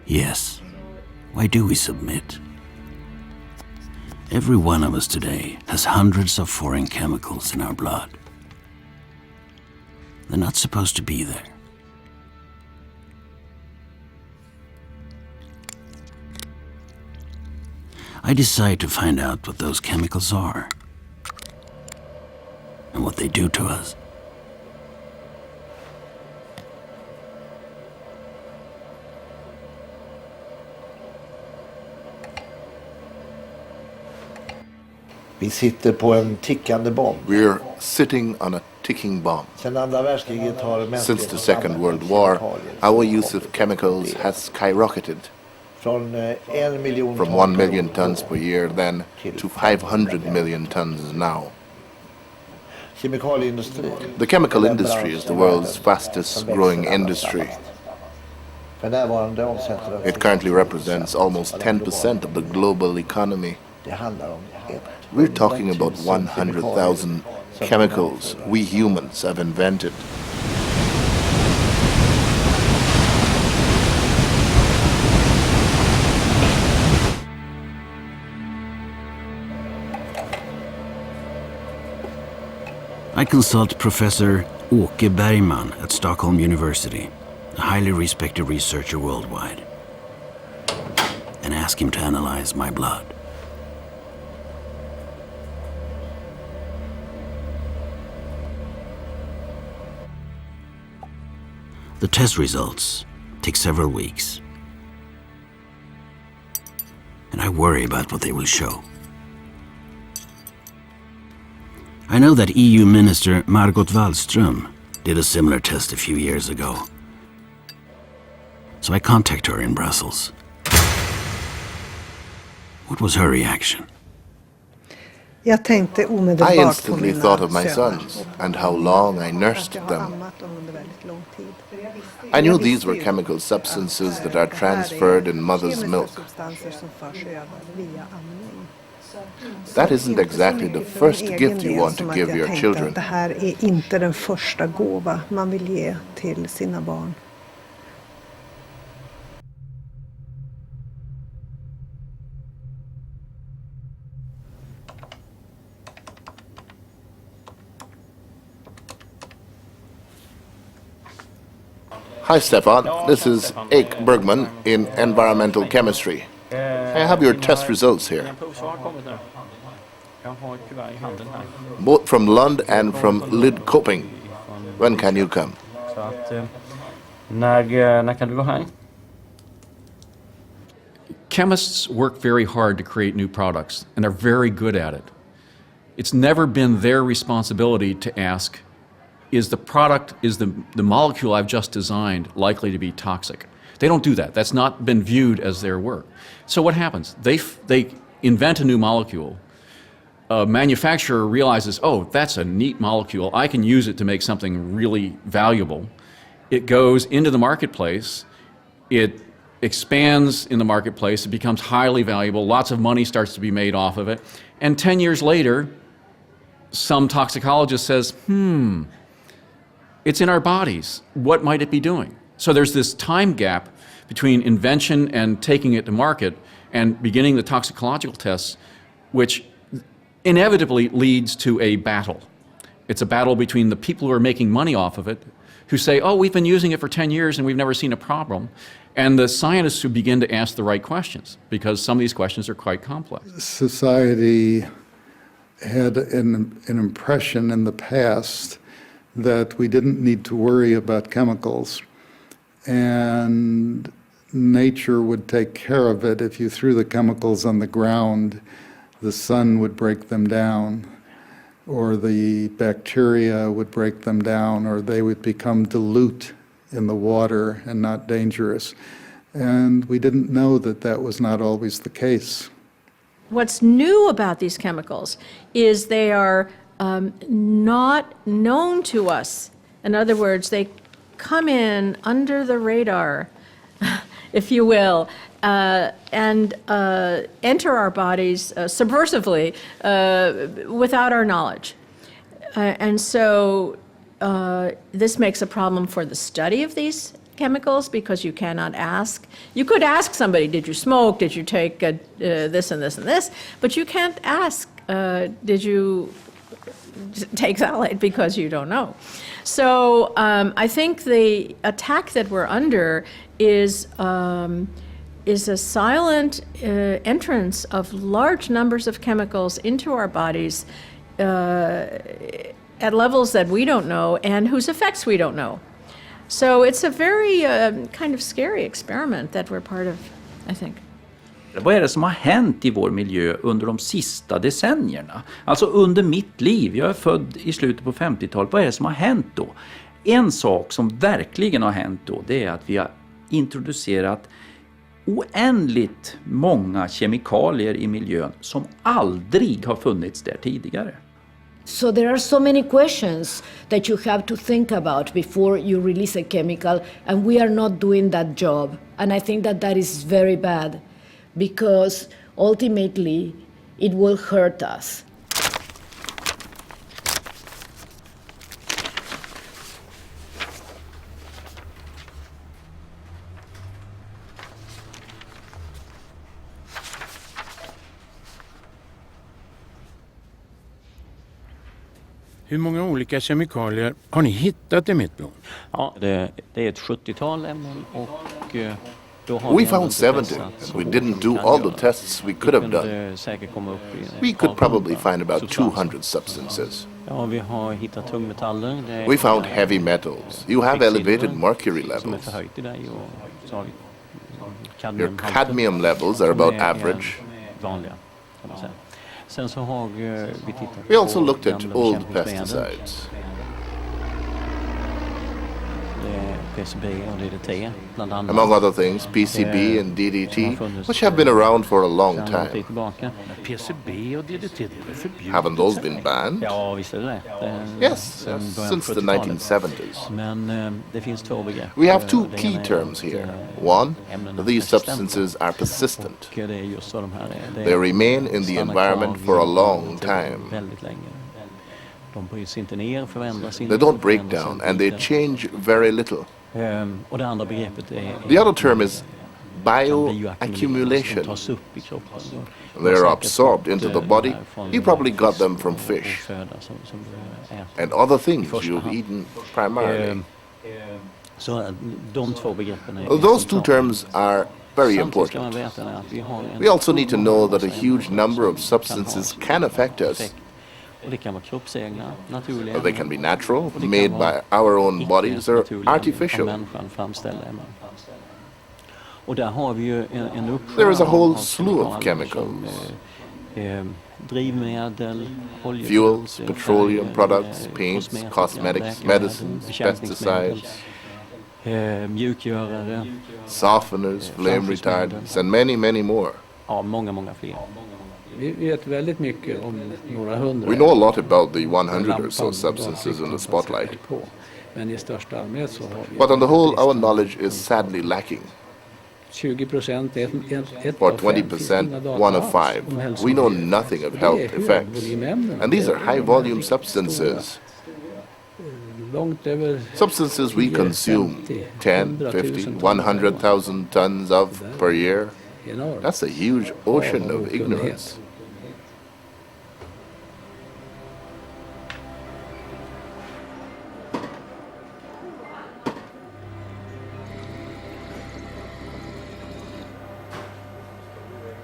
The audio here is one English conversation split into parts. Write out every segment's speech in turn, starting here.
Yes. Why do we submit? Every one of us today has hundreds of foreign chemicals in our blood. They're not supposed to be there. I decide to find out what those chemicals are and what they do to us. Vi sitter på en tickande bomb. We're sitting on a ticking bomb. Sedan andra världskriget har Since mänskligheten the Second World War, our use of chemicals has skyrocketed från 1 miljon from 1 million tons per year then to 500 million tons now. Kemikalieindustrin. The chemical industry is the world's fastest growing industry. För närvarande omsätter den. It currently represents almost 10% of the global economy. Det handlar om We're talking about 100,000 chemicals we humans have invented. I consult Professor Åke Bergman at Stockholm University, a highly respected researcher worldwide, and ask him to analyze my blood. The test results take several weeks, and I worry about what they will show. I know that EU Minister Margot Wallström did a similar test a few years ago, so I contact her in Brussels. What was her reaction? Jag tänkte I omedelbart på instantly mina thought of my söner. sons and how long I Att nursed jag har them. ammat dem under väldigt lång tid. I knew these were chemical substances that are transferred in mother's milk. Substanser som förs över via amning. That isn't exactly the first Egen gift you del want som to att give jag your tänkte children. att det här är inte den första gåva man vill ge till sina barn. Hi Stefan, this is Ake Bergman in environmental chemistry. I have your test results here, both from Lund and from Lidköping. When can you come? När kan du vara här? Chemists work very hard to create new products, and they're very good at it. It's never been their responsibility to ask, is the product, is the molecule I've just designed likely to be toxic? They don't do that. That's not been viewed as their work. So what happens? They invent a new molecule. A manufacturer realizes, oh, that's a neat molecule. I can use it to make something really valuable. It goes into the marketplace. It expands in the marketplace. It becomes highly valuable. Lots of money starts to be made off of it. And 10 years later, some toxicologist says, it's in our bodies. What might it be doing? So there's this time gap between invention and taking it to market and beginning the toxicological tests, which inevitably leads to a battle. It's a battle between the people who are making money off of it, who say, oh, we've been using it for 10 years and we've never seen a problem, and the scientists who begin to ask the right questions, because some of these questions are quite complex. Society had an impression in the past that we didn't need to worry about chemicals, and nature would take care of it. If you threw the chemicals on the ground, the sun would break them down, or the bacteria would break them down, or they would become dilute in the water and not dangerous. And we didn't know that that was not always the case. What's new about these chemicals is they are not known to us. In other words, they come in under the radar, if you will, and enter our bodies subversively without our knowledge. And so this makes a problem for the study of these chemicals because you cannot ask. You could ask somebody, did you smoke? Did you take this and this and this? But you can't ask, did you take phthalate, because you don't know. So I think the attack that we're under is a silent entrance of large numbers of chemicals into our bodies at levels that we don't know and whose effects we don't know. So it's a very kind of scary experiment that we're part of, I think. Vad är det som har hänt i vår miljö under de sista decennierna? Alltså under mitt liv, jag är född i slutet på 50-talet, vad är det som har hänt då? En sak som verkligen har hänt då, det är att vi har introducerat oändligt många kemikalier i miljön som aldrig har funnits där tidigare. So there are so many questions that you have to think about before you release a chemical, and we are not doing that job. And I think that that is very bad, because ultimately it will hurt us. Hur många olika kemikalier har ni hittat i mitt blod? Ja, det är ett 70-tal ämnen och då har We found 70, and we didn't do all the tests we could have done. We could probably find about 200 substances. Ja, vi har hittat tungmetaller. We found heavy metals. You have elevated mercury levels. Your cadmium levels are about average. We also looked at old pesticides. Among other things, PCB and DDT, which have been around for a long time. PCB och DDT, det är förbjudet. Haven't those been banned? Ja, visst är det. Yes, since the 1970s. We have two key terms here. One, these substances are persistent. They remain in the environment for a long time. They don't break down, and they change very little. The other term is bioaccumulation. They're absorbed into the body. You probably got them from fish and other things you've eaten primarily. Those two terms are very important. We also need to know that a huge number of substances can affect us. They can be natural, made by our own bodies, or artificial. There is a whole slew of chemicals. Fuels, petroleum products, paints, cosmetics, medicines, pesticides, softeners, flame retardants, and many, many more. Vi vet väldigt mycket om några hundra. We know a lot about the 100 or so substances in the spotlight. Men i största allmänhet så har vi. But on the whole, our knowledge is sadly lacking. 20%, For 20%, 1 of 5. We know nothing of health effects. And these are high-volume substances. Substances we consume 10, 50, 100,000 tons of per year. That's a huge ocean of ignorance.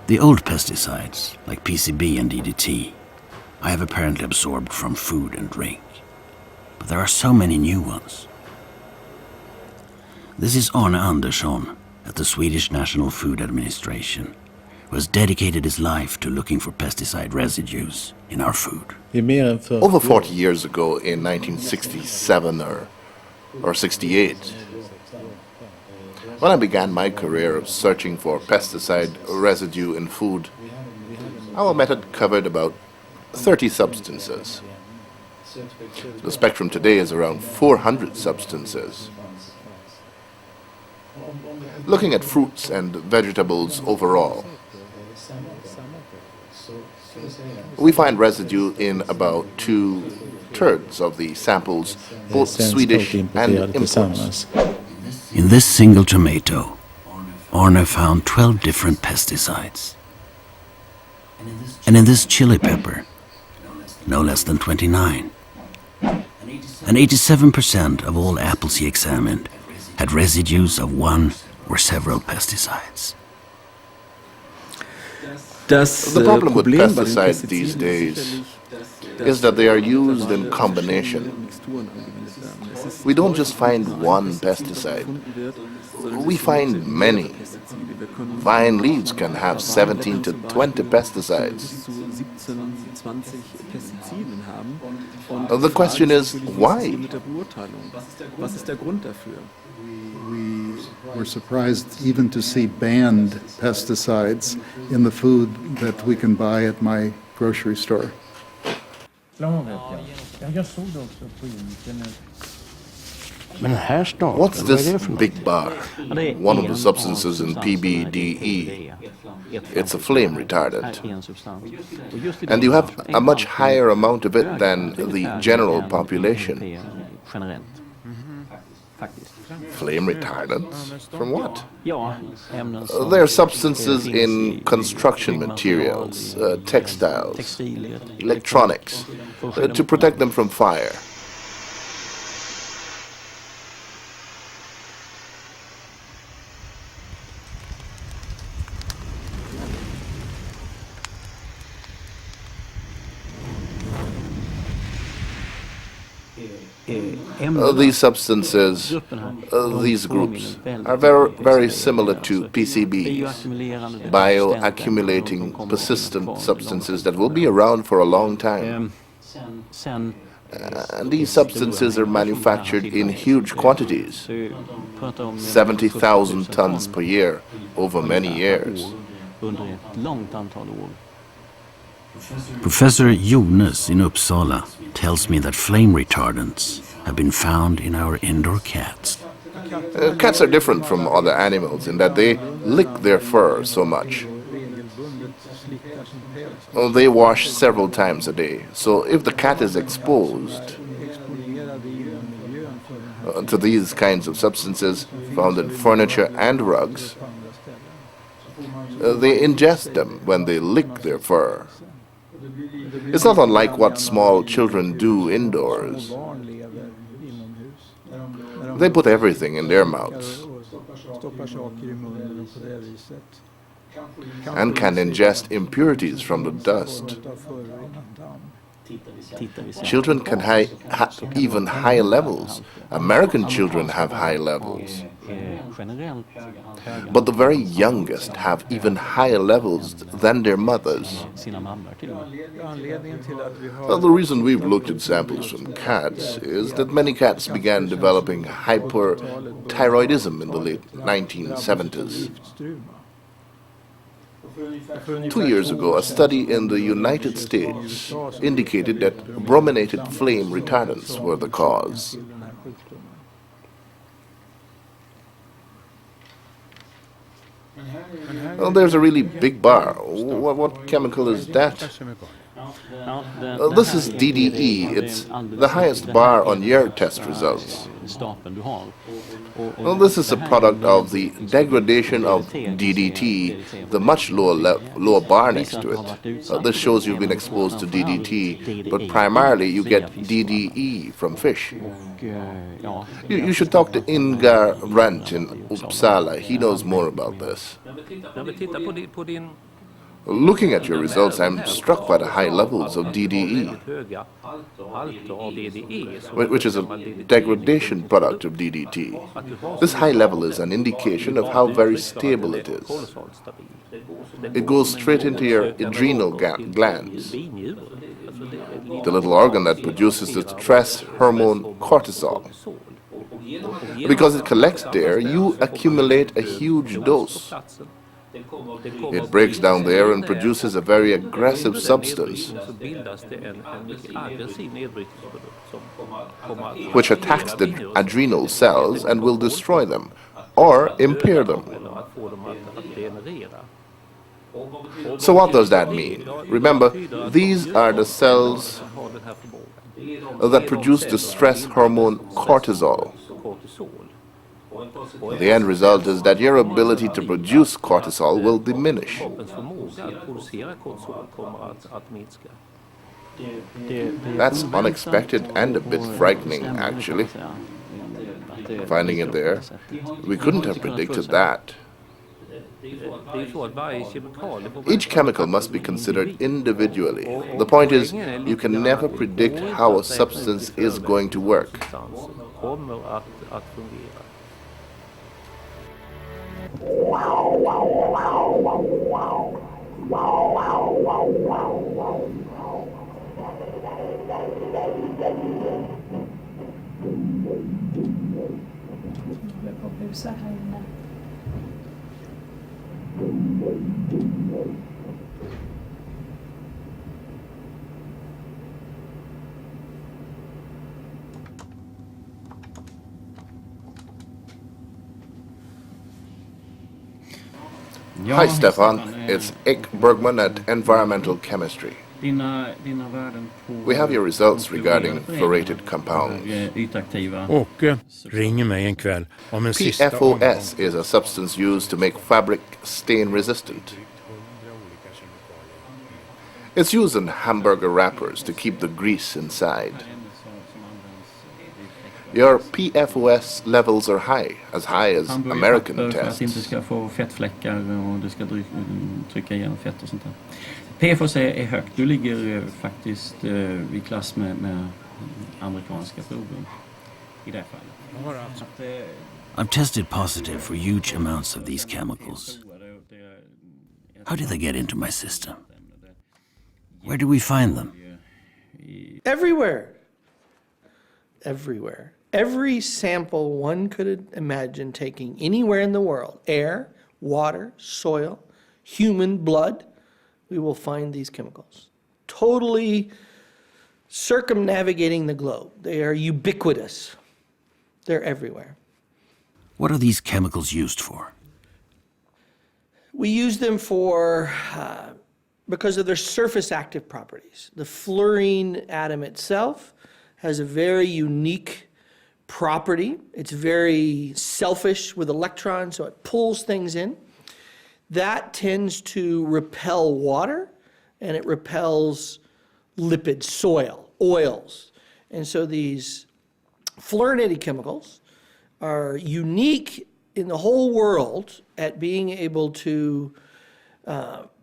The old pesticides, like PCB and DDT, I have apparently absorbed from food and drink. But there are so many new ones. This is Arne Andersson at the Swedish National Food Administration, who has dedicated his life to looking for pesticide residues in our food. Over 40 years ago, in 1967 or 68, when I began my career of searching for pesticide residue in food, our method covered about 30 substances. The spectrum today is around 400 substances. Looking at fruits and vegetables overall, we find residue in about 2 2/3 of the samples, both Swedish and imports. In this single tomato, Arne found 12 different pesticides. And in this chili pepper, no less than 29. And 87% of all apples he examined had residues of one or several pesticides. The problem with pesticides these days is that they are used in combination. We don't just find one pesticide. We find many. Vine leaves can have 17 to 20 pesticides. The question is, why? We were surprised even to see banned pesticides in the food that we can buy at my grocery store. What's this big bar? One of the substances in PBDE. It's a flame retardant. And you have a much higher amount of it than the general population. Flame retardants? From what? They're substances in construction materials, textiles, electronics, to protect them from fire. These substances, these groups, are very similar to PCBs, bioaccumulating persistent substances that will be around for a long time. And these substances are manufactured in huge quantities, 70,000 tons per year over many years. Professor Jonas in Uppsala tells me that flame retardants have been found in our indoor cats. Cats are different from other animals in that they lick their fur so much. They wash several times a day, so if the cat is exposed to these kinds of substances found in furniture and rugs, they ingest them when they lick their fur. It's not unlike what small children do indoors. They put everything in their mouths and can ingest impurities from the dust. Children can have even higher levels. American children have high levels. But the very youngest have even higher levels than their mothers. Well, the reason we've looked at samples from cats is that many cats began developing hyperthyroidism in the late 1970s. 2 years ago, a study in the United States indicated that brominated flame retardants were the cause. Well, there's a really big bar. What chemical is that? This is DDE. It's the highest bar on your test results. Well, this is a product of the degradation of DDT, the much lower bar next to it. This shows you've been exposed to DDT, but primarily you get DDE from fish. You should talk to Ingar Brandt in Uppsala. He knows more about this. Looking at your results, I'm struck by the high levels of DDE, which is a degradation product of DDT. This high level is an indication of how very stable it is. It goes straight into your adrenal glands, the little organ that produces the stress hormone cortisol. Because it collects there, you accumulate a huge dose. It breaks down there and produces a very aggressive substance which attacks the adrenal cells and will destroy them or impair them. So what does that mean? Remember, these are the cells that produce the stress hormone cortisol. The end result is that your ability to produce cortisol will diminish. That's unexpected and a bit frightening, actually. Finding it there, we couldn't have predicted that. Each chemical must be considered individually. The point is, you can never predict how a substance is going to work. Hi Stefan, it's Ek Bergman at Environmental Chemistry. We have your results regarding fluorated compounds. Åke ringer mig en kväll om en sista PFAS is a substance used to make fabric stain resistant. It's used in hamburger wrappers to keep the grease inside. Your PFAS levels are high as American tests. Inte ska få fettfläckar och det ska trycka igenom fett och sånt där. PFAS är högt. Du ligger faktiskt i klass med amerikanska prover i det fallet. I've tested positive for huge amounts of these chemicals. How did they get into my system? Where do we find them? Everywhere. Everywhere. Every sample one could imagine taking anywhere in the world, air, water, soil, human blood, we will find these chemicals. Totally circumnavigating the globe. They are ubiquitous. They're everywhere. What are these chemicals used for? We use them for, because of their surface active properties. The fluorine atom itself has a very unique property. It's very selfish with electrons, so it pulls things in. That tends to repel water, and it repels lipids, soil, oils. And so these fluorinated chemicals are unique in the whole world at being able to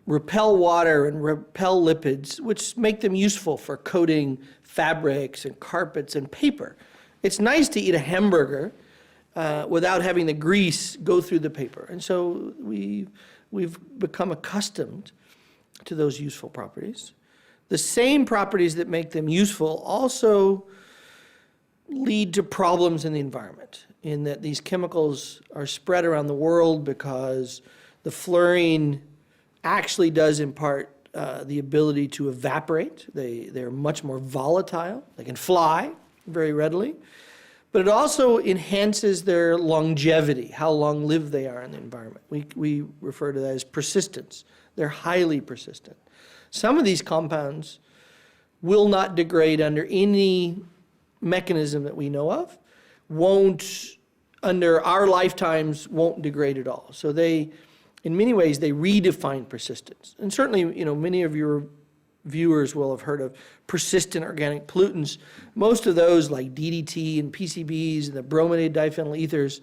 repel water and repel lipids, which make them useful for coating fabrics and carpets and paper. It's nice to eat a hamburger without having the grease go through the paper. And so we've become accustomed to those useful properties. The same properties that make them useful also lead to problems in the environment, in that these chemicals are spread around the world because the fluorine actually does impart the ability to evaporate. They're much more volatile. They can fly very readily. But it also enhances their longevity, how long-lived they are in the environment. We refer to that as persistence. They're highly persistent. Some of these compounds will not degrade under any mechanism that we know of, under our lifetimes, won't degrade at all. So they, in many ways, they redefine persistence. And certainly, many of your viewers will have heard of persistent organic pollutants. Most of those, like DDT and PCBs and the brominated diphenyl ethers,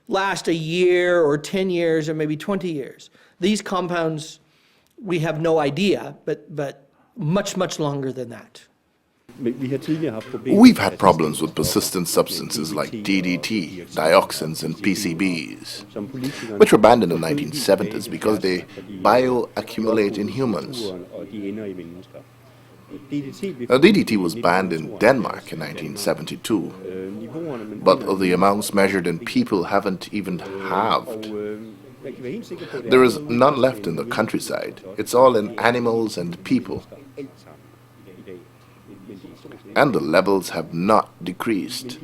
last a year or 10 years or maybe 20 years. These compounds, we have no idea, but much, much longer than that. We've had problems with persistent substances like DDT, dioxins, and PCBs, which were banned in the 1970s because they bioaccumulate in humans. DDT was banned in Denmark in 1972, but the amounts measured in people haven't even halved. There is none left in the countryside. It's all in animals and people. And the levels have not decreased.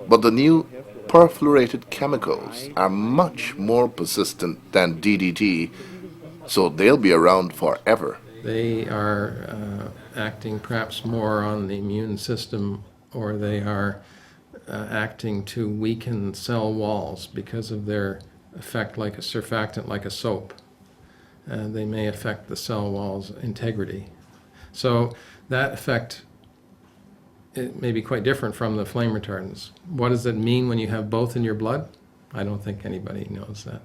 But the new perfluorated chemicals are much more persistent than DDT, so they'll be around forever. They are acting perhaps more on the immune system, or they are acting to weaken cell walls because of their effect like a surfactant, like a soap. They may affect the cell wall's integrity. So that effect, it may be quite different from the flame retardants. What does it mean when you have both in your blood? I don't think anybody knows that.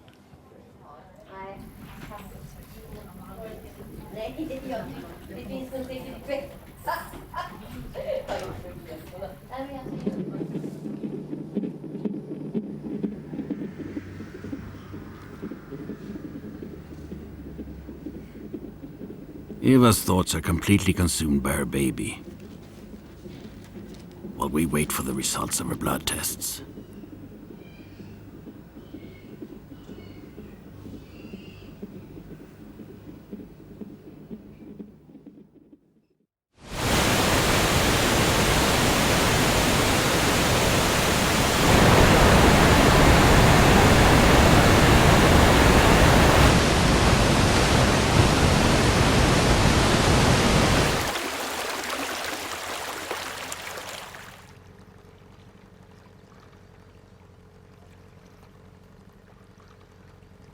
Eva's thoughts are completely consumed by her baby, while we wait for the results of her blood tests.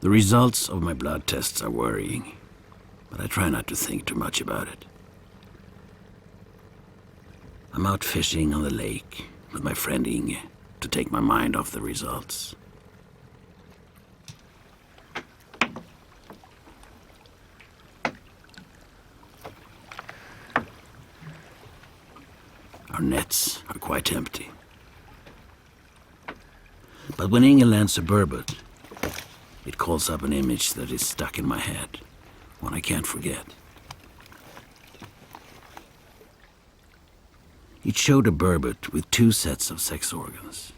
The results of my blood tests are worrying, but I try not to think too much about it. I'm out fishing on the lake with my friend Inge to take my mind off the results. Our nets are quite empty. But when Inge lands a burbot, it calls up an image that is stuck in my head, one I can't forget. It showed a burbot with 2 sets of sex organs.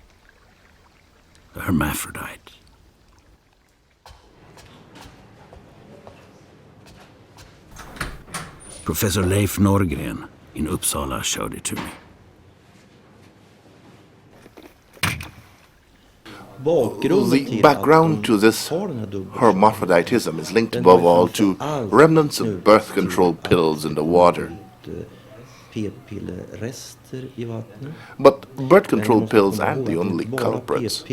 A hermaphrodite. Professor Leif Norgren in Uppsala showed it to me. The background to this hermaphroditism is linked above all to remnants of birth control pills in the water. But birth control pills aren't the only culprits.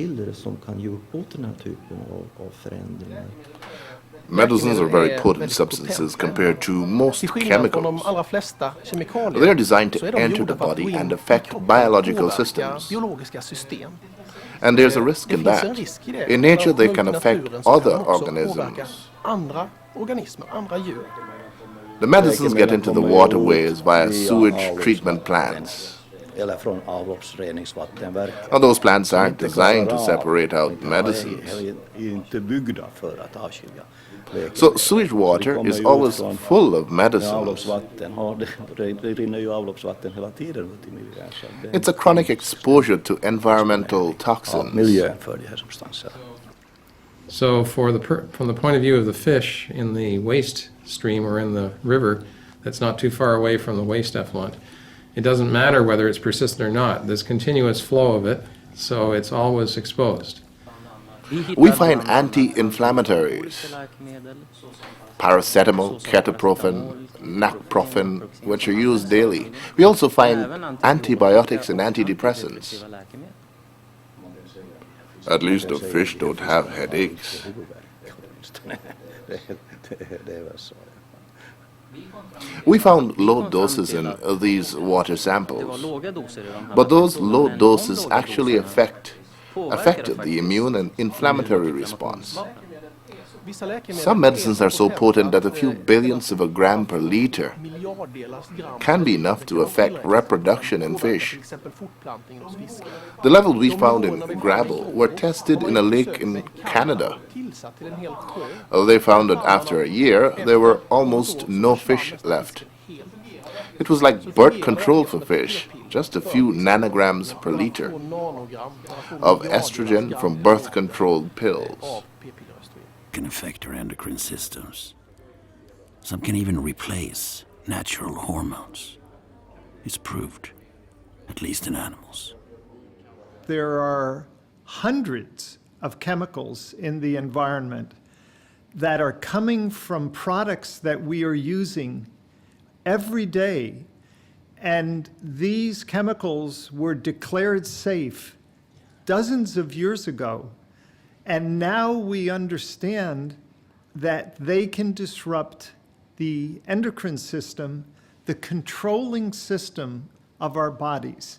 Medicines are very potent substances compared to most chemicals. They are designed to enter the body and affect biological systems. And there's a risk in that. In nature, they can affect other organisms. The medicines get into the waterways via sewage treatment plants. And those plants aren't designed to separate out medicines. So sewage water is always full of medicines. It's a chronic exposure to environmental toxins. So from the point of view of the fish in the waste stream or in the river that's not too far away from the waste effluent, it doesn't matter whether it's persistent or not. There's continuous flow of it, so it's always exposed. We find anti-inflammatories, paracetamol, ketoprofen, naprofen, which are used daily. We also find antibiotics and antidepressants. At least the fish don't have headaches. We found low doses in these water samples, but those low doses actually affected the immune and inflammatory response. Some medicines are so potent that a few billionths of a gram per liter can be enough to affect reproduction in fish. The levels we found in gravel were tested in a lake in Canada. They found that after a year there were almost no fish left. It was like birth control for fish, just a few nanograms per liter of estrogen from birth control pills. Can affect our endocrine systems. Some can even replace natural hormones. It's proved, at least in animals. There are hundreds of chemicals in the environment that are coming from products that we are using every day. And these chemicals were declared safe dozens of years ago. And now we understand that they can disrupt the endocrine system, the controlling system of our bodies.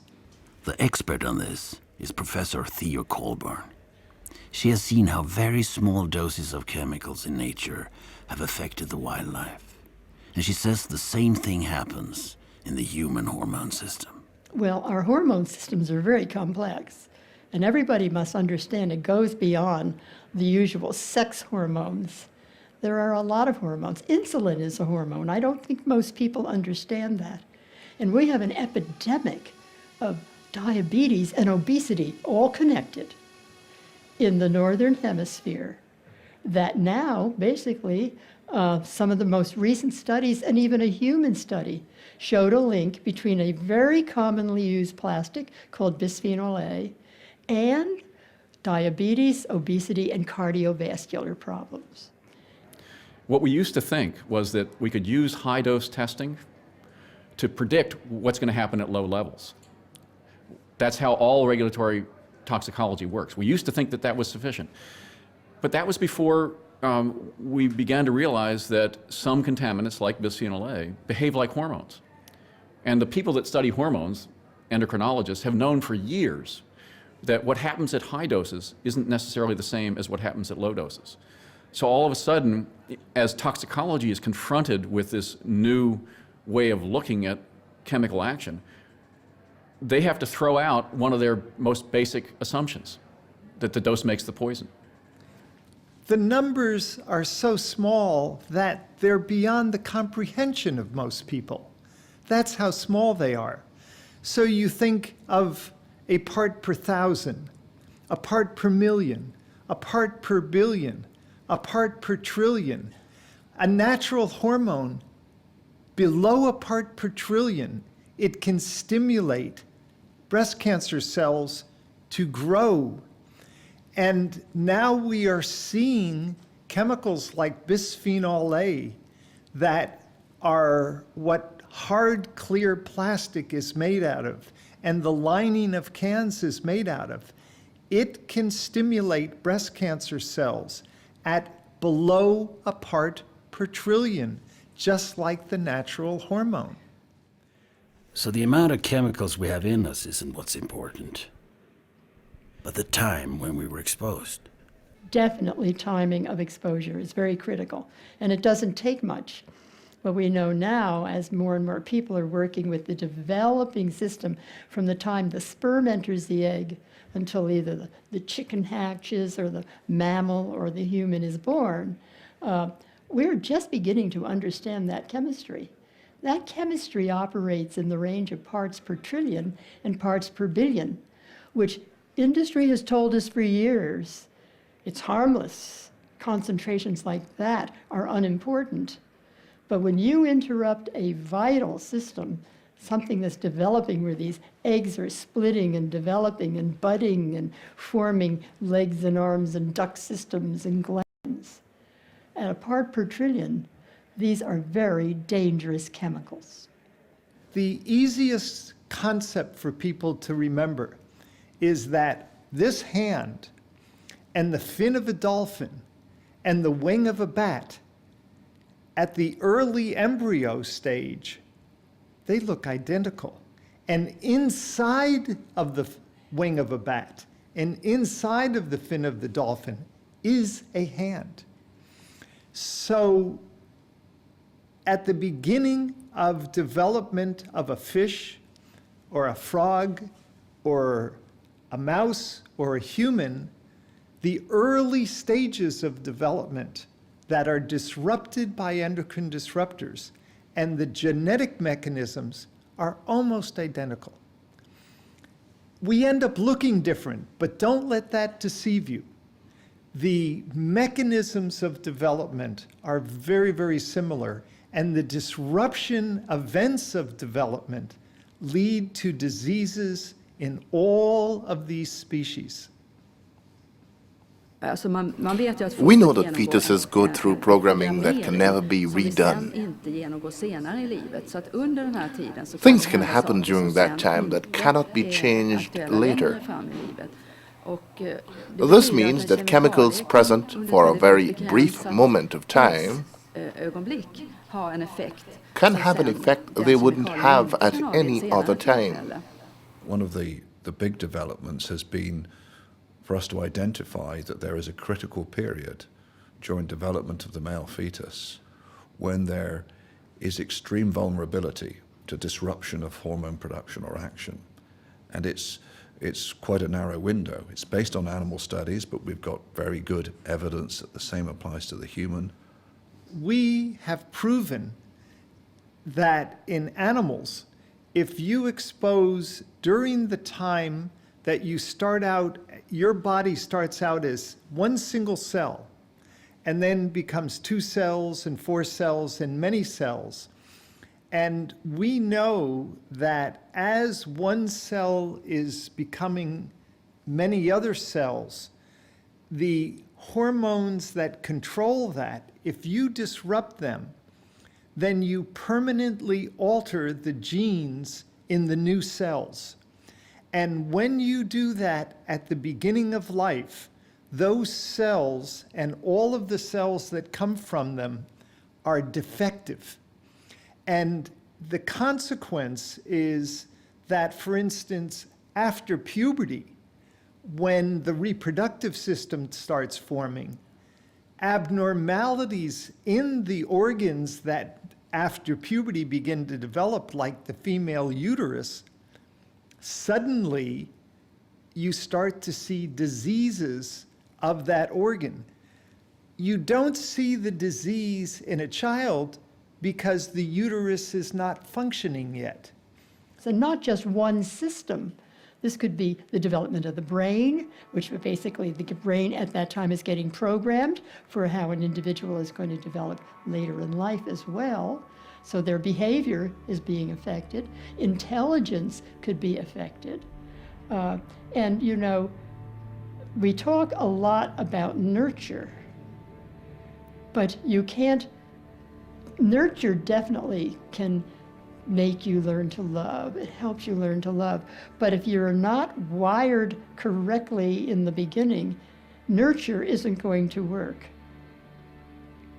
The expert on this is Professor Theo Colburn. She has seen how very small doses of chemicals in nature have affected the wildlife. And she says the same thing happens in the human hormone system. Well, our hormone systems are very complex, and everybody must understand it goes beyond the usual sex hormones. There are a lot of hormones. Insulin is a hormone. I don't think most people understand that. And we have an epidemic of diabetes and obesity, all connected, in the Northern Hemisphere, that now, basically, some of the most recent studies, and even a human study, showed a link between a very commonly used plastic called bisphenol A and diabetes, obesity, and cardiovascular problems. What we used to think was that we could use high-dose testing to predict what's going to happen at low levels. That's how all regulatory toxicology works. We used to think that that was sufficient. But that was before we began to realize that some contaminants, like bisphenol A, behave like hormones. And the people that study hormones, endocrinologists, have known for years that what happens at high doses isn't necessarily the same as what happens at low doses. So all of a sudden, as toxicology is confronted with this new way of looking at chemical action, they have to throw out one of their most basic assumptions, that the dose makes the poison. The numbers are so small that they're beyond the comprehension of most people. That's how small they are. So you think of a part per thousand, a part per million, a part per billion, a part per trillion. A natural hormone, below a part per trillion, it can stimulate breast cancer cells to grow. And now we are seeing chemicals like bisphenol A that are what hard, clear plastic is made out of, and the lining of cans is made out of. It can stimulate breast cancer cells at below a part per trillion, just like the natural hormone. So the amount of chemicals we have in us isn't what's important, but the time when we were exposed. Definitely timing of exposure is very critical, and it doesn't take much. But we know now, as more and more people are working with the developing system from the time the sperm enters the egg until either the chicken hatches or the mammal or the human is born, we're just beginning to understand that chemistry. That chemistry operates in the range of parts per trillion and parts per billion, which industry has told us for years it's harmless. Concentrations like that are unimportant. But when you interrupt a vital system, something that's developing where these eggs are splitting and developing and budding and forming legs and arms and duct systems and glands, at a part per trillion, these are very dangerous chemicals. The easiest concept for people to remember is that this hand and the fin of a dolphin and the wing of a bat, at the early embryo stage, they look identical. And inside of the wing of a bat and inside of the fin of the dolphin is a hand. So at the beginning of development of a fish or a frog or a mouse or a human, the early stages of development that are disrupted by endocrine disruptors and the genetic mechanisms are almost identical. We end up looking different, but don't let that deceive you. The mechanisms of development are very, very similar, and the disruption events of development lead to diseases in all of these species. We know that fetuses go through programming that can never be redone. Things can happen during that time that cannot be changed later. This means that chemicals present for a very brief moment of time can have an effect they wouldn't have at any other time. One of the big developments has been for us to identify that there is a critical period during development of the male fetus when there is extreme vulnerability to disruption of hormone production or action. And it's quite a narrow window. It's based on animal studies, but we've got very good evidence that the same applies to the human. We have proven that in animals, if you expose during the time that you start out, your body starts out as one single cell and then becomes 2 cells and 4 cells and many cells. And we know that as one cell is becoming many other cells, the hormones that control that, if you disrupt them, then you permanently alter the genes in the new cells. And when you do that at the beginning of life, those cells and all of the cells that come from them are defective. And the consequence is that, for instance, after puberty, when the reproductive system starts forming, abnormalities in the organs that after puberty begin to develop, like the female uterus, suddenly you start to see diseases of that organ. You don't see the disease in a child because the uterus is not functioning yet. So not just one system. This could be the development of the brain, which basically the brain at that time is getting programmed for how an individual is going to develop later in life as well. So their behavior is being affected. Intelligence could be affected. And you know, we talk a lot about nurture, but you can't, nurture definitely can make you learn to love. It helps you learn to love. But if you're not wired correctly in the beginning, nurture isn't going to work.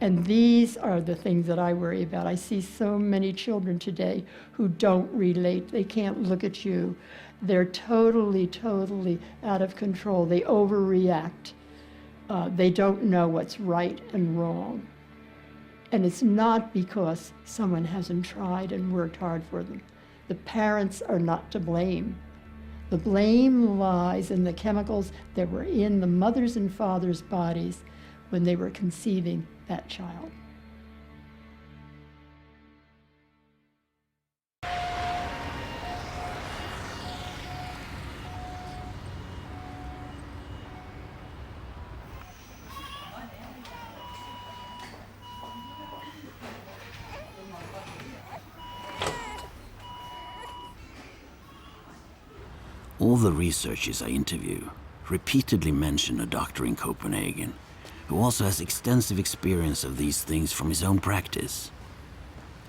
And these are the things that I worry about. I see so many children today who don't relate. They can't look at you. They're totally, totally out of control. They overreact. They don't know what's right and wrong. And it's not because someone hasn't tried and worked hard for them. The parents are not to blame. The blame lies in the chemicals that were in the mothers' and fathers' bodies when they were conceiving that child. All the researchers I interview repeatedly mention a doctor in Copenhagen who also has extensive experience of these things from his own practice.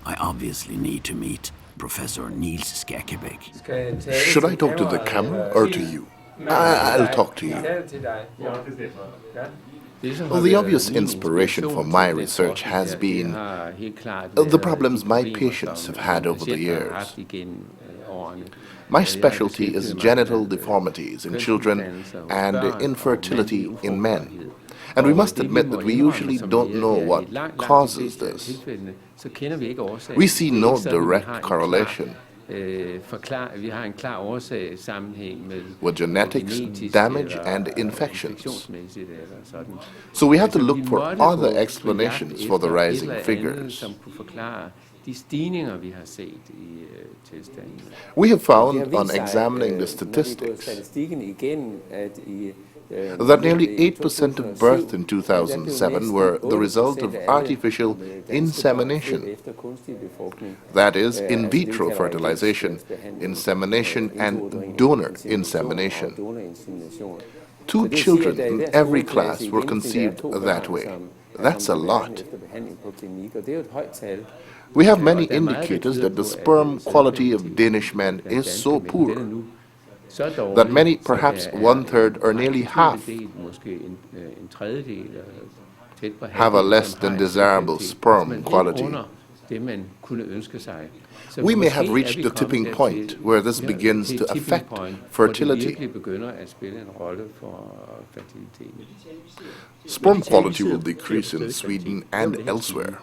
I obviously need to meet Professor Niels Skækebæk. Should I talk to the camera or to you? I'll talk to you. Well, the obvious inspiration for my research has been the problems my patients have had over the years. My specialty is genital deformities in children and infertility in men. And we must admit that we usually don't know what causes this. We see no direct correlation with genetics, damage, and infections. So we have to look for other explanations for the rising figures. We have found, on examining the statistics, that nearly 8% of births in 2007 were the result of artificial insemination. That is, in vitro fertilization, insemination, and donor insemination. 2 children in every class were conceived that way. That's a lot. We have many indicators that the sperm quality of Danish men is so poor that many, perhaps 1/3 or nearly half, have a less than desirable sperm quality. We may have reached the tipping point where this begins to affect fertility. Sperm quality will decrease in Sweden and elsewhere.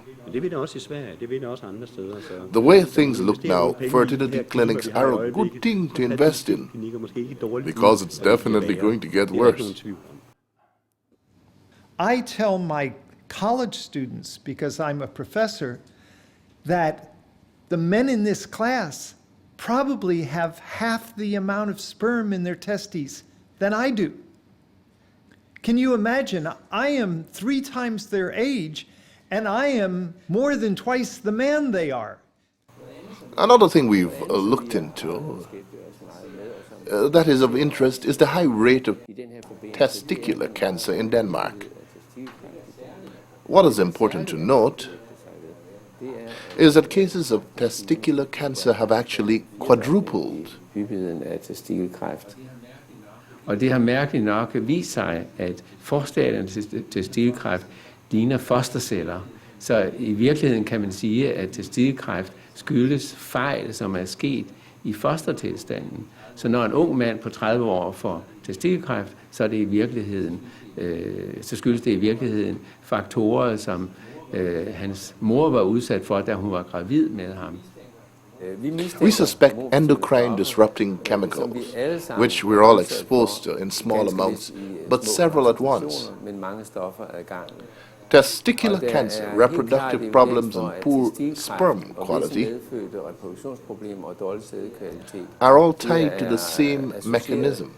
The way things look now, fertility clinics are a good thing to invest in, because it's definitely going to get worse. I tell my college students, because I'm a professor, that the men in this class probably have half the amount of sperm in their testes than I do. Can you imagine? I am 3 times their age, and I am more than twice the man they are. Another thing we've looked into that is of interest is the high rate of testicular cancer in Denmark. What is important to note is that cases of testicular cancer have actually quadrupled. Og det har mærkeligt nok vist sig, at forstadierne til testikelkræft ligner fosterceller. Så i virkeligheden kan man sige, at testikelkræft skyldes fejl, som er sket i fostertilstanden. Så når en ung mand på 30 år får testikelkræft, så er det i virkeligheden, så skyldes det i virkeligheden faktorer, som hans mor var udsat for, da hun var gravid med ham. We suspect endocrine disrupting chemicals, which we're all exposed to in small amounts, but several at once. Testicular cancer, reproductive problems, and poor sperm quality are all tied to the same mechanism,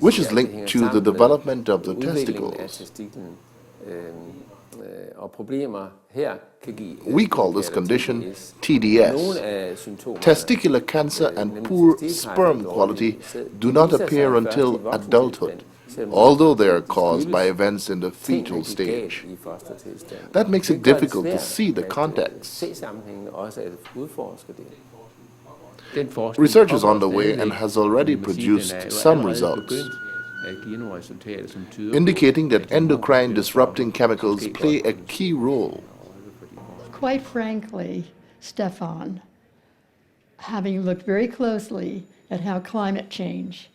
which is linked to the development of the testicles. We call this condition TDS. Testicular cancer and poor sperm quality do not appear until adulthood, although they are caused by events in the fetal stage. That makes it difficult to see the context. Research is underway and has already produced some results, indicating that endocrine disrupting chemicals play a key role. Quite frankly, Stefan, having looked very closely at how climate change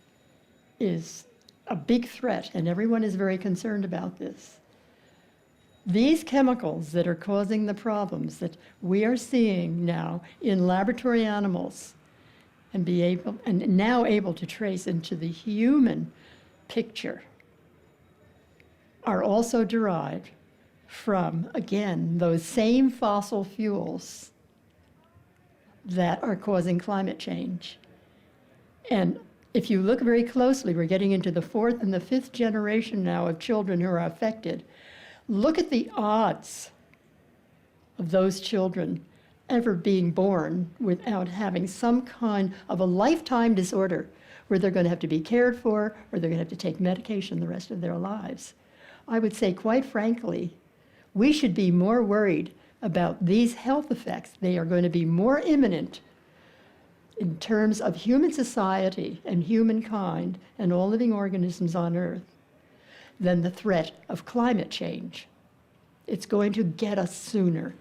is a big threat, and everyone is very concerned about this, these chemicals that are causing the problems that we are seeing now in laboratory animals and now able to trace into the human picture are also derived from, again, those same fossil fuels that are causing climate change. And if you look very closely, we're getting into the 4th and the 5th generation now of children who are affected. Look at the odds of those children ever being born without having some kind of a lifetime disorder where they're going to have to be cared for or they're going to have to take medication the rest of their lives. I would say, quite frankly, we should be more worried about these health effects. They are going to be more imminent in terms of human society and humankind and all living organisms on Earth than the threat of climate change. It's going to get us sooner.